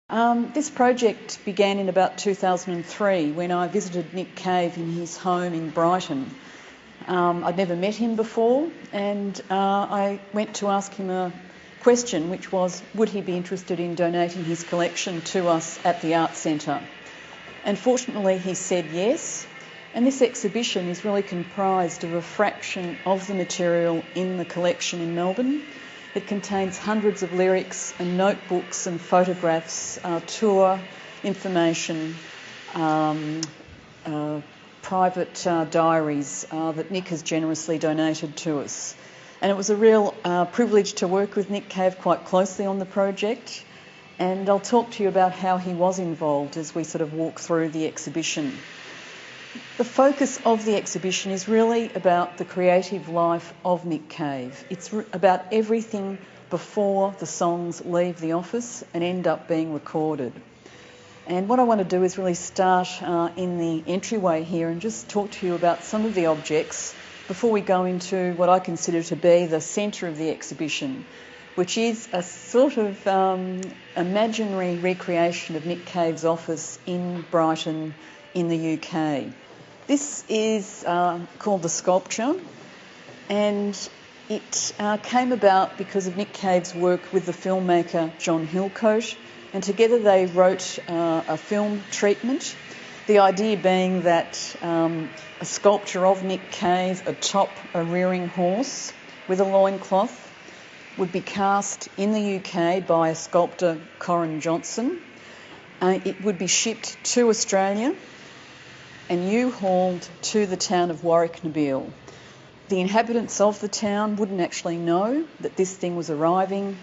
This project began in about 2003 when I visited Nick Cave in his home in Brighton. I'd never met him before, and I went to ask him a question, which was, would he be interested in donating his collection to us at the Arts Centre? And fortunately he said yes, and this exhibition is really comprised of a fraction of the material in the collection in Melbourne. It contains hundreds of lyrics and notebooks and photographs, tour information, private diaries that Nick has generously donated to us. And it was a real privilege to work with Nick Cave quite closely on the project. And I'll talk to you about how he was involved as we sort of walk through the exhibition. The focus of the exhibition is really about the creative life of Nick Cave. It's about everything before the songs leave the office and end up being recorded. And what I want to do is really start in the entryway here and just talk to you about some of the objects before we go into what I consider to be the centre of the exhibition, which is a sort of imaginary recreation of Nick Cave's office in Brighton in the UK. This is called The Sculpture, and it came about because of Nick Cave's work with the filmmaker John Hillcoat, and together they wrote a film treatment, the idea being that a sculpture of Nick Cave atop a rearing horse with a loincloth would be cast in the UK by a sculptor, Corin Johnson. It would be shipped to Australia and U-hauled to the town of Warwick-Nabil. The inhabitants of the town wouldn't actually know that this thing was arriving,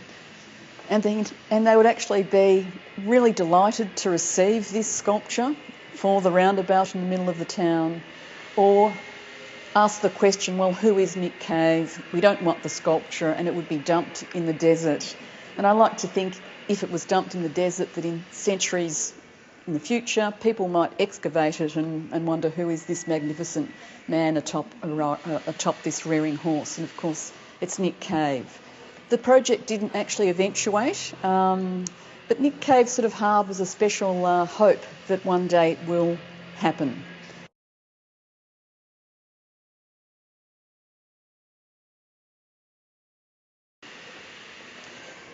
and they would actually be really delighted to receive this sculpture for the roundabout in the middle of the town, or ask the question, well, who is Nick Cave? We don't want the sculpture, and it would be dumped in the desert. And I like to think if it was dumped in the desert, that in centuries in the future, people might excavate it and wonder who is this magnificent man atop this rearing horse. And of course, it's Nick Cave. The project didn't actually eventuate, but Nick Cave sort of harbours a special hope that one day it will happen.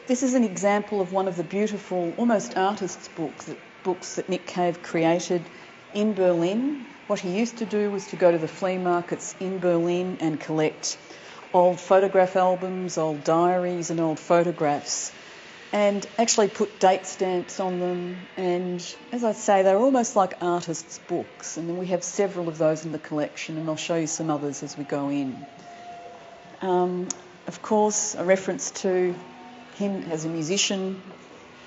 This is an example of one of the beautiful, almost artist's books that Nick Cave created in Berlin. What he used to do was to go to the flea markets in Berlin and collect old photograph albums, old diaries and old photographs, and actually put date stamps on them. And as I say, they're almost like artists' books, and we have several of those in the collection, and I'll show you some others as we go in. Of course, a reference to him as a musician,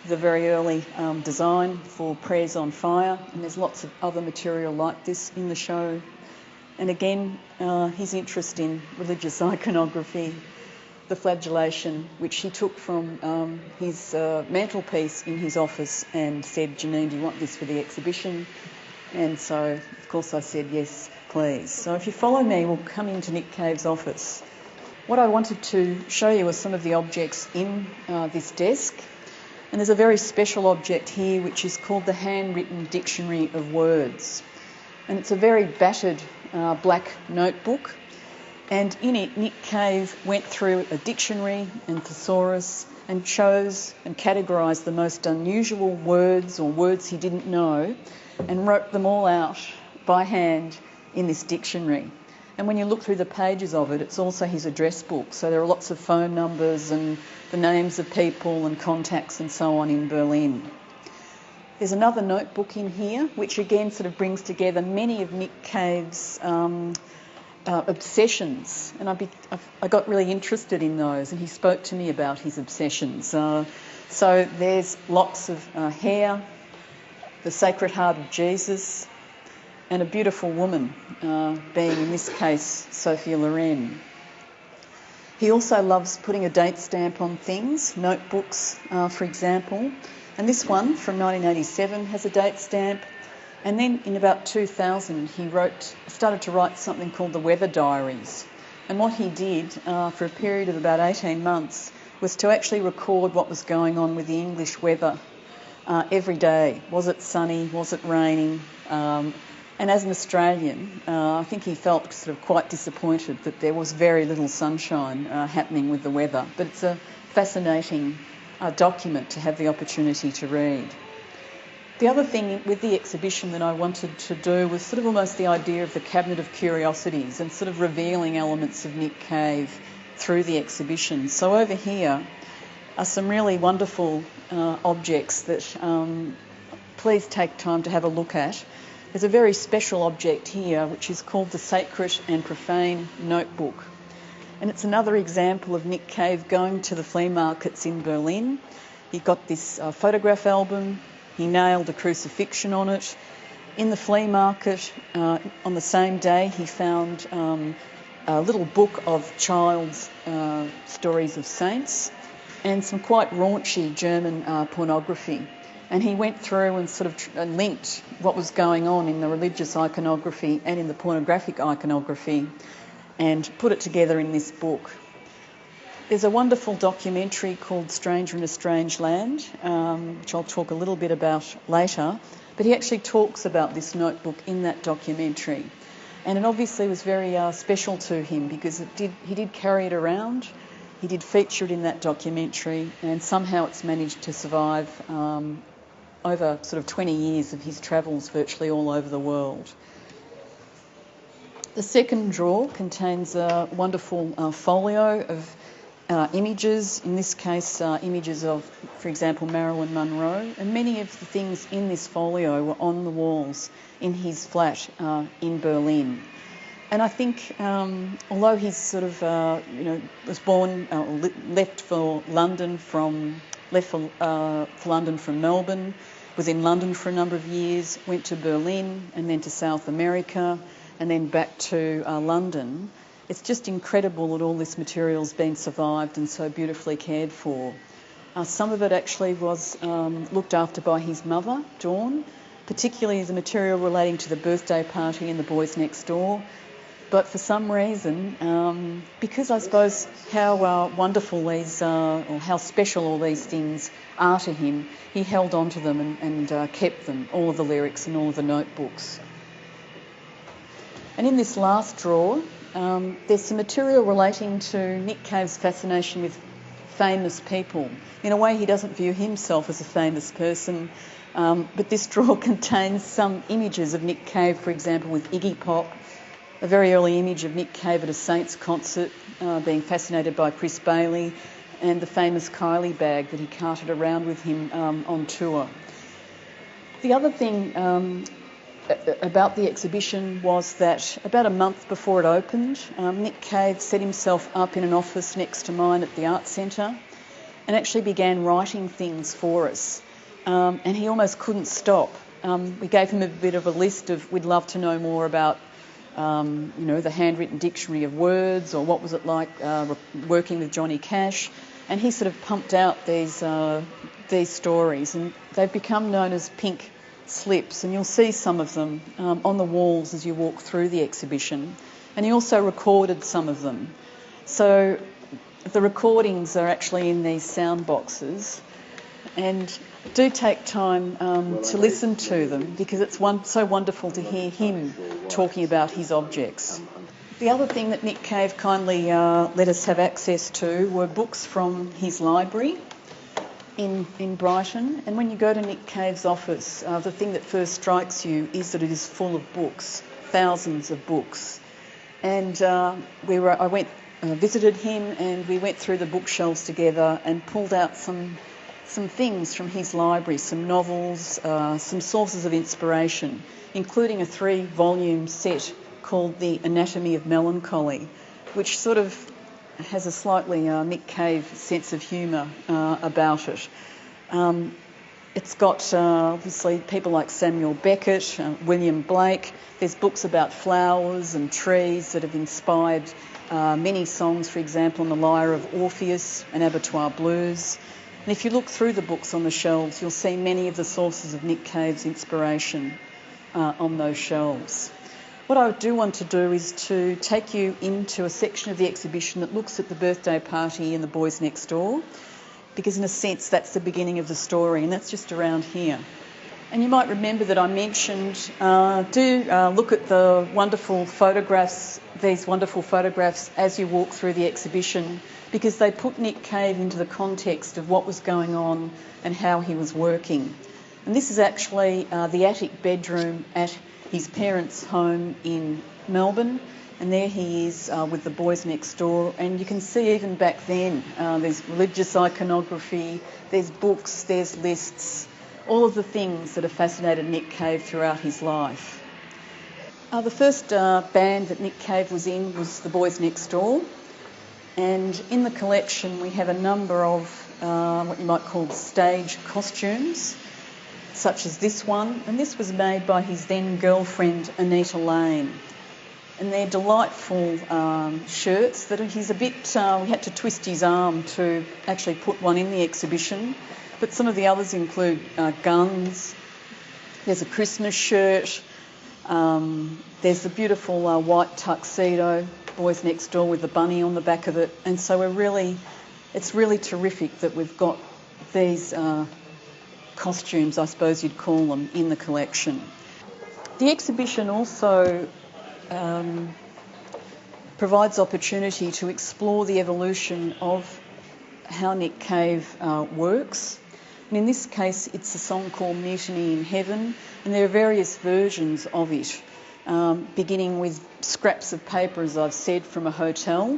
the very early design for Prayers on Fire, and there's lots of other material like this in the show. And again, his interest in religious iconography, the flagellation, which he took from his mantelpiece in his office and said, Janine, do you want this for the exhibition? And so, of course, I said, yes, please. So if you follow me, we'll come into Nick Cave's office. What I wanted to show you are some of the objects in this desk. And there's a very special object here which is called the Handwritten Dictionary of Words. And it's a very battered black notebook. And in it, Nick Cave went through a dictionary and thesaurus and chose and categorised the most unusual words or words he didn't know and wrote them all out by hand in this dictionary. And when you look through the pages of it, it's also his address book. So there are lots of phone numbers and the names of people and contacts and so on in Berlin. There's another notebook in here, which again sort of brings together many of Nick Cave's obsessions. And I got really interested in those, and he spoke to me about his obsessions. So there's locks of hair, the Sacred Heart of Jesus, and a beautiful woman, being in this case Sophia Loren. He also loves putting a date stamp on things, notebooks, for example. And this one from 1987 has a date stamp. And then in about 2000, he started to write something called the Weather Diaries. And what he did for a period of about 18 months was to actually record what was going on with the English weather every day. Was it sunny? Was it raining? And as an Australian, I think he felt sort of quite disappointed that there was very little sunshine happening with the weather. But it's a fascinating document to have the opportunity to read. The other thing with the exhibition that I wanted to do was sort of almost the idea of the cabinet of curiosities and sort of revealing elements of Nick Cave through the exhibition. So over here are some really wonderful objects that please take time to have a look at. There's a very special object here which is called the Sacred and Profane Notebook. And it's another example of Nick Cave going to the flea markets in Berlin. He got this photograph album. He nailed a crucifixion on it. In the flea market, on the same day, he found a little book of child's stories of saints and some quite raunchy German pornography. And he went through and sort of linked what was going on in the religious iconography and in the pornographic iconography and put it together in this book. There's a wonderful documentary called Stranger in a Strange Land, which I'll talk a little bit about later, but he actually talks about this notebook in that documentary. And it obviously was very special to him because he did carry it around, he did feature it in that documentary, and somehow it's managed to survive over sort of 20 years of his travels virtually all over the world. The second drawer contains a wonderful folio of images, in this case images of, for example, Marilyn Monroe, and many of the things in this folio were on the walls in his flat in Berlin. And I think although he's sort of, was born, left for London from Melbourne, was in London for a number of years, went to Berlin and then to South America and then back to London. It's just incredible that all this material's been survived and so beautifully cared for. Some of it actually was looked after by his mother, Dawn, particularly the material relating to the birthday party and the boys next door. But for some reason, because I suppose how wonderful these, or how special all these things are to him, he held on to them and kept them, all of the lyrics and all of the notebooks. And in this last drawer, there's some material relating to Nick Cave's fascination with famous people. In a way, he doesn't view himself as a famous person, but this drawer contains some images of Nick Cave, for example, with Iggy Pop, a very early image of Nick Cave at a Saints concert, being fascinated by Chris Bailey, and the famous Kylie bag that he carted around with him on tour. The other thing about the exhibition was that about a month before it opened, Nick Cave set himself up in an office next to mine at the Arts Centre and actually began writing things for us. And he almost couldn't stop. We gave him a bit of a list of, we'd love to know more about, the handwritten dictionary of words, or what was it like working with Johnny Cash. And he sort of pumped out these stories, and they've become known as pink slips, and you'll see some of them on the walls as you walk through the exhibition. And he also recorded some of them. So the recordings are actually in these sound boxes, and do take time to listen to them because it's so wonderful to hear him talking about his objects. The other thing that Nick Cave kindly let us have access to were books from his library in Brighton. And when you go to Nick Cave's office, the thing that first strikes you is that it is full of books, thousands of books. And I visited him, and we went through the bookshelves together and pulled out some things from his library, some novels, some sources of inspiration, including a 3-volume set called The Anatomy of Melancholy, which sort of has a slightly Nick Cave sense of humour about it. It's got obviously people like Samuel Beckett, William Blake. There's books about flowers and trees that have inspired many songs, for example, on the lyre of Orpheus and Abattoir Blues. And if you look through the books on the shelves, you'll see many of the sources of Nick Cave's inspiration on those shelves. What I do want to do is to take you into a section of the exhibition that looks at the birthday party and the boys next door. because in a sense that's the beginning of the story, and that's just around here. And you might remember that I mentioned, look at the wonderful photographs, these wonderful photographs as you walk through the exhibition, because they put Nick Cave into the context of what was going on and how he was working. And this is actually the attic bedroom at his parents' home in Melbourne, and there he is with the boys next door. And you can see even back then there's religious iconography, there's books, there's lists, all of the things that have fascinated Nick Cave throughout his life. The first band that Nick Cave was in was the Boys Next Door, and in the collection we have a number of what you might call stage costumes, such as this one, and this was made by his then girlfriend Anita Lane. And they're delightful shirts that he's a bit, we had to twist his arm to actually put one in the exhibition. But some of the others include guns, there's a Christmas shirt, there's the beautiful white tuxedo, Boys Next Door with the bunny on the back of it. And so it's really terrific that we've got these costumes, I suppose you'd call them, in the collection. The exhibition also provides opportunity to explore the evolution of how Nick Cave works. And in this case, it's a song called Mutiny in Heaven, and there are various versions of it, beginning with scraps of paper, as I've said, from a hotel,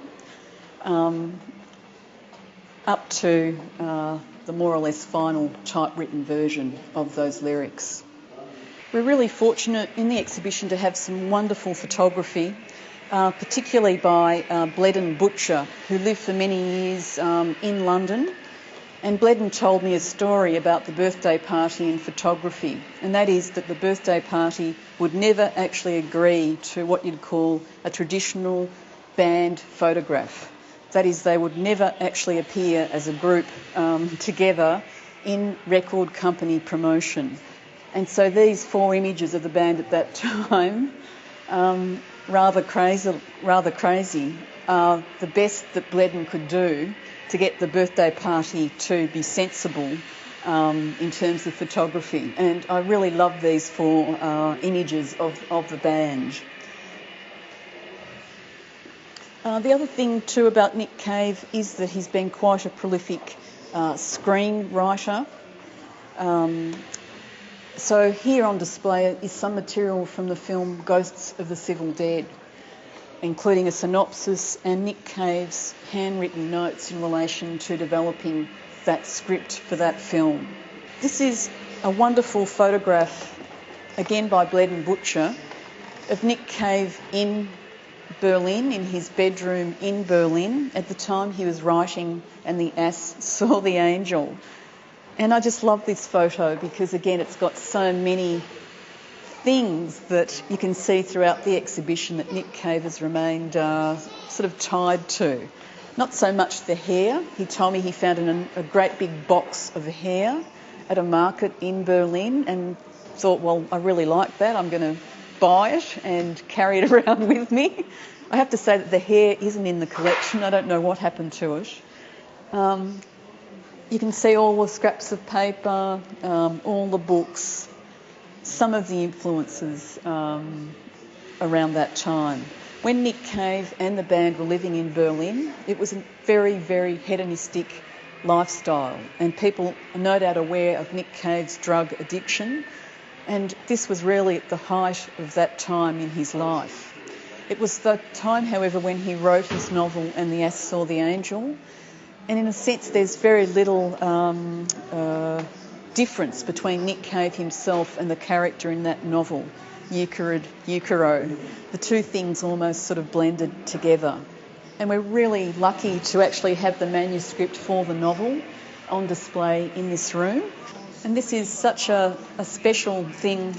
up to the more or less final typewritten version of those lyrics. We're really fortunate in the exhibition to have some wonderful photography, particularly by Bleddyn Butcher, who lived for many years in London. And Bleddyn told me a story about the birthday party in photography, and that is that the birthday party would never actually agree to what you'd call a traditional band photograph. That is, they would never actually appear as a group together in record company promotion. And so these 4 images of the band at that time, rather crazy, are the best that Bleddyn could do to get the birthday party to be sensible in terms of photography. And I really love these 4 images of the band. The other thing too about Nick Cave is that he's been quite a prolific screenwriter. So here on display is some material from the film Ghosts of the Civil Dead, including a synopsis and Nick Cave's handwritten notes in relation to developing that script for that film. This is a wonderful photograph, again by Bleddyn Butcher, of Nick Cave in Berlin, in his bedroom in Berlin, at the time he was writing And the Ass Saw the Angel. And I just love this photo because, again, it's got so many things that you can see throughout the exhibition that Nick Cave has remained sort of tied to. Not so much the hair. He told me he found a great big box of hair at a market in Berlin and thought, well, I really like that. I'm going to buy it and carry it around with me. I have to say that the hair isn't in the collection. I don't know what happened to it. You can see all the scraps of paper, all the books, some of the influences around that time. When Nick Cave and the band were living in Berlin, it was a very, very hedonistic lifestyle, and people are no doubt aware of Nick Cave's drug addiction, and this was really at the height of that time in his life. It was the time, however, when he wrote his novel And the Ass Saw the Angel, and in a sense there's very little difference between Nick Cave himself and the character in that novel, Euchero. The two things almost sort of blended together. And we're really lucky to actually have the manuscript for the novel on display in this room. And this is such a special thing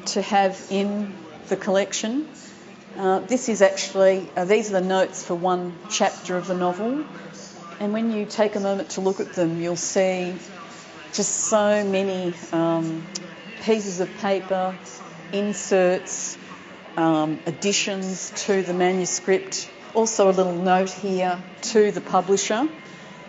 to have in the collection. This is actually, these are the notes for one chapter of the novel. And when you take a moment to look at them, you'll see just so many pieces of paper, inserts, additions to the manuscript. Also a little note here to the publisher.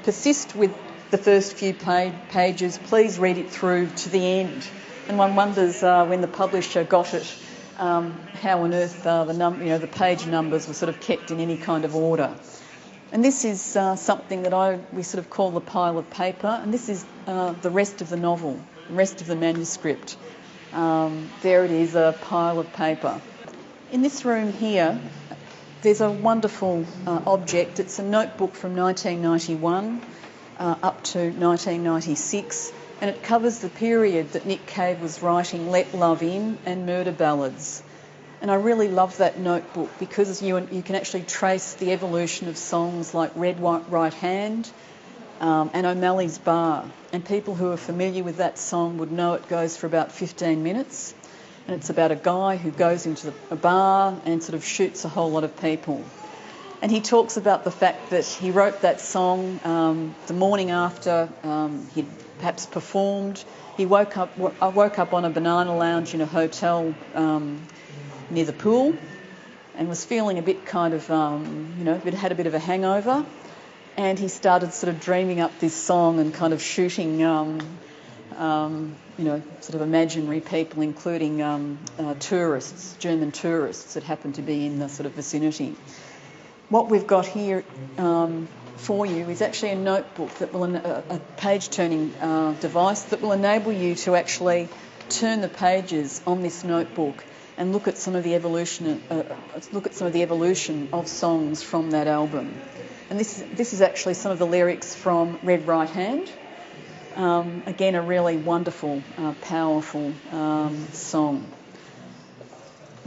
Persist with the first few pages, please read it through to the end. And one wonders when the publisher got it, how on earth the page numbers were sort of kept in any kind of order. And this is something that we sort of call the pile of paper, and this is the rest of the novel, the rest of the manuscript. There it is, a pile of paper. In this room here, there's a wonderful object. It's a notebook from 1991 up to 1996, and it covers the period that Nick Cave was writing Let Love In and Murder Ballads. And I really love that notebook because you can actually trace the evolution of songs like Red Right Hand and O'Malley's Bar. And people who are familiar with that song would know it goes for about 15 minutes. And it's about a guy who goes into a bar and sort of shoots a whole lot of people. And he talks about the fact that he wrote that song the morning after he'd perhaps performed. I woke up on a banana lounge in a hotel near the pool and was feeling a bit kind of, had a bit of a hangover. And he started sort of dreaming up this song and kind of shooting, sort of imaginary people, including tourists, German tourists that happened to be in the sort of vicinity. What we've got here for you is actually a notebook that will, a page-turning device that will enable you to actually turn the pages on this notebook and look at some of the evolution of songs from that album. And this is actually some of the lyrics from Red Right Hand. Again, a really wonderful, powerful song.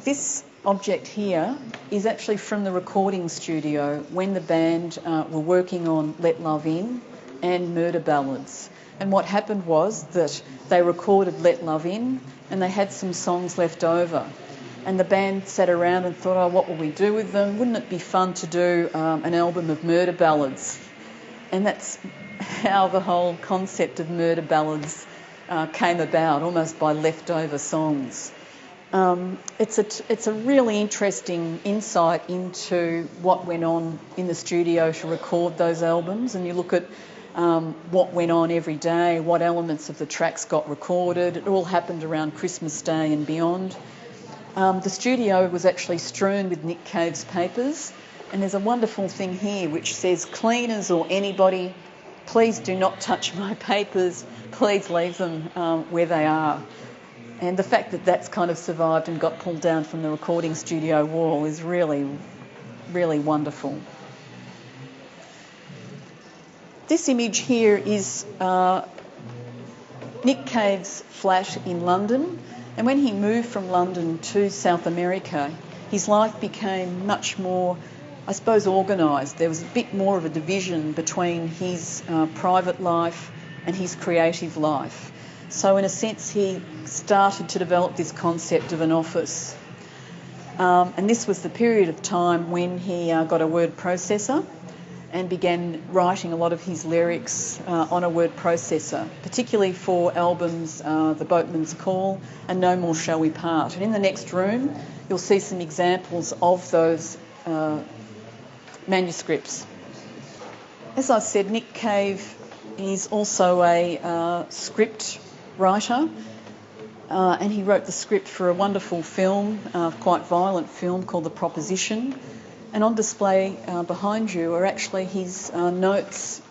This object here is actually from the recording studio when the band were working on Let Love In and Murder Ballads. And what happened was that they recorded Let Love In and they had some songs left over. And the band sat around and thought, what will we do with them? Wouldn't it be fun to do an album of murder ballads? And that's how the whole concept of murder ballads came about, almost by leftover songs. It's a really interesting insight into what went on in the studio to record those albums, and you look at what went on every day, what elements of the tracks got recorded. It all happened around Christmas Day and beyond. The studio was actually strewn with Nick Cave's papers, and there's a wonderful thing here which says, "Cleaners or anybody, please do not touch my papers, please leave them where they are." And the fact that that's kind of survived and got pulled down from the recording studio wall is really, really wonderful. This image here is Nick Cave's flat in London. And when he moved from London to South America, his life became much more, I suppose, organised. There was a bit more of a division between his private life and his creative life. So in a sense, he started to develop this concept of an office. And this was the period of time when he got a word processor and began writing a lot of his lyrics on a word processor, particularly for albums The Boatman's Call and No More Shall We Part. And in the next room, you'll see some examples of those manuscripts. As I said, Nick Cave is also a script writer, and he wrote the script for a wonderful film, quite violent film called The Proposition. And on display behind you are actually his notes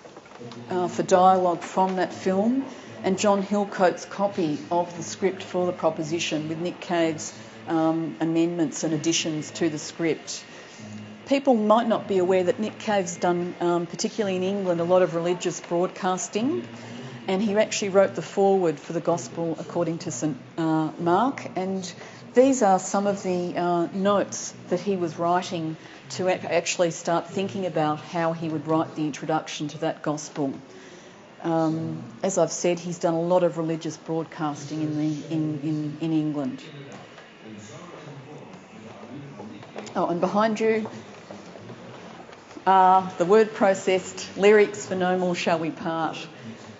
for dialogue from that film and John Hillcoat's copy of the script for The Proposition with Nick Cave's amendments and additions to the script. People might not be aware that Nick Cave's done, particularly in England, a lot of religious broadcasting, and he actually wrote the foreword for the Gospel according to St Mark, and these are some of the notes that he was writing to actually start thinking about how he would write the introduction to that Gospel. As I've said, he's done a lot of religious broadcasting in England. Oh, and behind you are the word-processed lyrics for No More Shall We Part.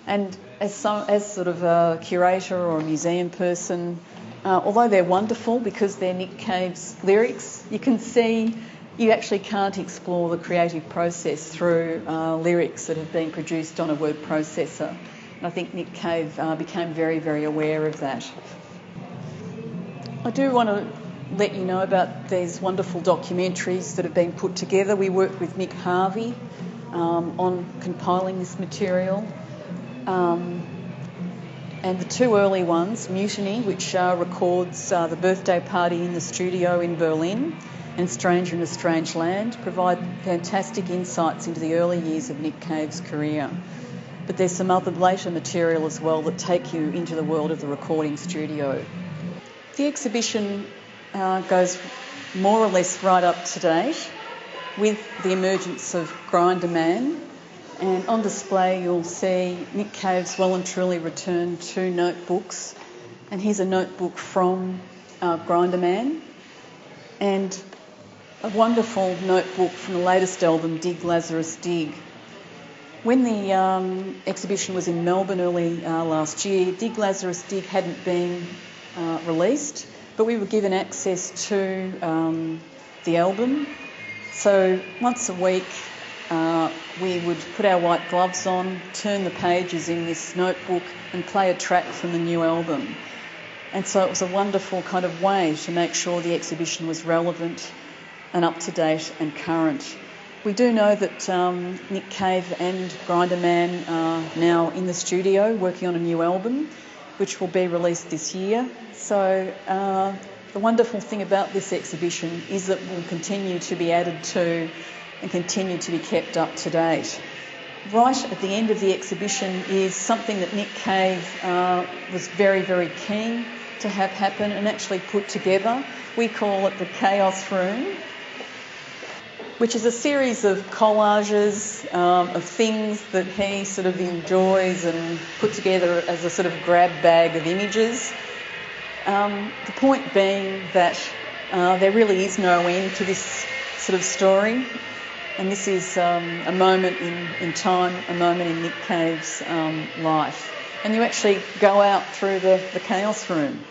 And as sort of a curator or a museum person, although they're wonderful because they're Nick Cave's lyrics, you can see you actually can't explore the creative process through lyrics that have been produced on a word processor. And I think Nick Cave became very, very aware of that. I do want to let you know about these wonderful documentaries that have been put together. We worked with Mick Harvey on compiling this material. And the two early ones, Mutiny, which records the birthday party in the studio in Berlin, and Stranger in a Strange Land, provide fantastic insights into the early years of Nick Cave's career. But there's some other later material as well that take you into the world of the recording studio. The exhibition goes more or less right up to date with the emergence of Grinder Man, and on display you'll see Nick Cave's well and truly returned 2 notebooks, and here's a notebook from Grinder Man and a wonderful notebook from the latest album, Dig Lazarus Dig. When the exhibition was in Melbourne early last year, Dig Lazarus Dig hadn't been released, but we were given access to the album. So once a week we would put our white gloves on, turn the pages in this notebook and play a track from the new album. And so it was a wonderful kind of way to make sure the exhibition was relevant and up to date and current. We do know that Nick Cave and Grinder Man are now in the studio working on a new album, which will be released this year. So the wonderful thing about this exhibition is that it will continue to be added to and continue to be kept up to date. Right at the end of the exhibition is something that Nick Cave was very, very keen to have happen and actually put together. We call it the Chaos Room, which is a series of collages of things that he sort of enjoys and put together as a sort of grab bag of images. The point being that there really is no end to this sort of story, and this is a moment in time, a moment in Nick Cave's life. And you actually go out through the Chaos Room.